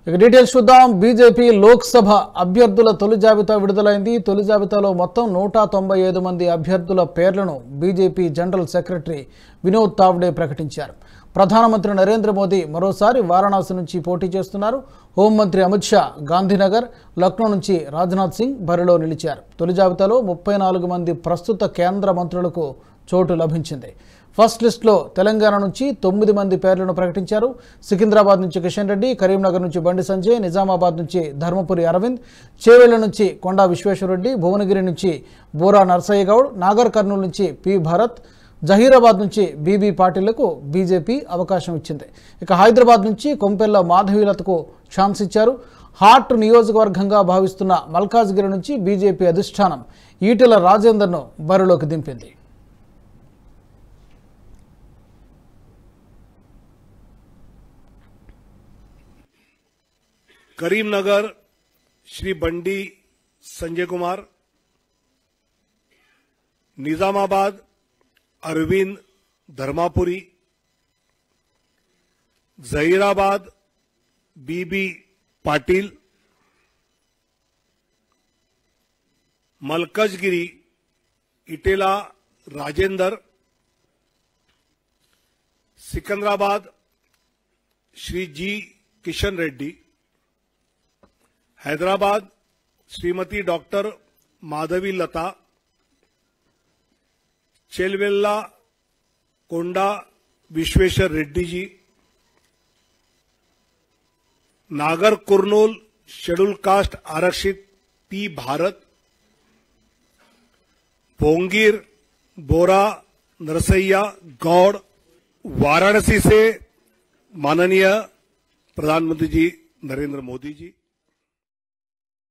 ఇక డీటెయిల్స్ చూద్దాం. బీజేపీ లోక్సభ అభ్యర్థుల తొలి జాబితా విడుదలైంది. తొలి జాబితాలో మొత్తం 195 మంది అభ్యర్థుల పేర్లను BJP general secretary Vinod Tawde ప్రకటించారు. ప్రధానమంత్రి నరేంద్ర మోదీ మరోసారి వారణాసి నుంచి పోటీ చేస్తున్నారు. హోంమంత్రి అమిత్ షా గాంధీనగర్, లక్నో నుంచి రాజ్నాథ్ సింగ్ బరిలో నిలిచారు. తొలి జాబితాలో 34 మంది ప్రస్తుత కేంద్ర మంత్రులకు చోటు లభించింది. ఫస్ట్ లిస్టులో తెలంగాణ నుంచి 9 మంది పేర్లను ప్రకటించారు. సికింద్రాబాద్ నుంచి కిషన్ రెడ్డి, కరీంనగర్ నుంచి బండి సంజయ్, నిజామాబాద్ నుంచి ధర్మపురి అరవింద్, చేవెళ్ల నుంచి కొండా విశ్వేశ్వరరెడ్డి, భువనగిరి నుంచి బోరా నర్సయ్య గౌడ్, నాగర్ కర్నూలు నుంచి పి భరత్, జహీరాబాద్ నుంచి బీబీ పాటిళ్లకు బీజేపీ అవకాశం ఇచ్చింది. ఇక హైదరాబాద్ నుంచి కొంపెల్ల మాధవీలతకు ఛాన్స్ ఇచ్చారు. హాట్ నియోజకవర్గంగా భావిస్తున్న మల్కాజ్గిరి నుంచి బీజేపీ అధిష్టానం ఈటెల రాజేందర్ను బరిలోకి దింపింది. करीमनगर श्री बंडी संजय कुमार, निजामाबाद अरविंद धर्मापुरी, जहीराबाद बीबी पाटिल, मलकजगिरी इटेला राजेंदर, सिकंदराबाद श्री जी किशन रेड्डी, हैदराबाद श्रीमती डॉक्टर माधवी लता, चेलवेल्ला कोंडा विश्वेश्वर रेड्डी जी, नागर कुर्नूल शेड्यूल कास्ट आरक्षित पी भारत, भोंगीर बोरा नरसैया गौड़, वाराणसी से माननीय प्रधानमंत्री जी नरेंद्र मोदी जी।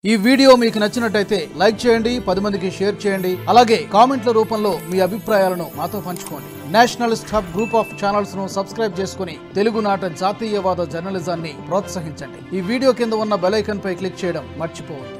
ఈ వీడియో మీకు నచ్చినట్లయితే లైక్ చేయండి, 10 మందికి షేర్ చేయండి. అలాగే కామెంట్ల రూపంలో మీ అభిప్రాయాలను మాతో పంచుకోండి. Nationalist hub group of channels ను సబ్స్క్రైబ్ చేసుకుని తెలుగునాట జాతీయవాద జర్నలిజాన్ని ప్రోత్సహించండి. ఈ వీడియో కింద ఉన్న బెల్ ఐకాన్ పై క్లిక్ చేయడం మర్చిపోవద్దు.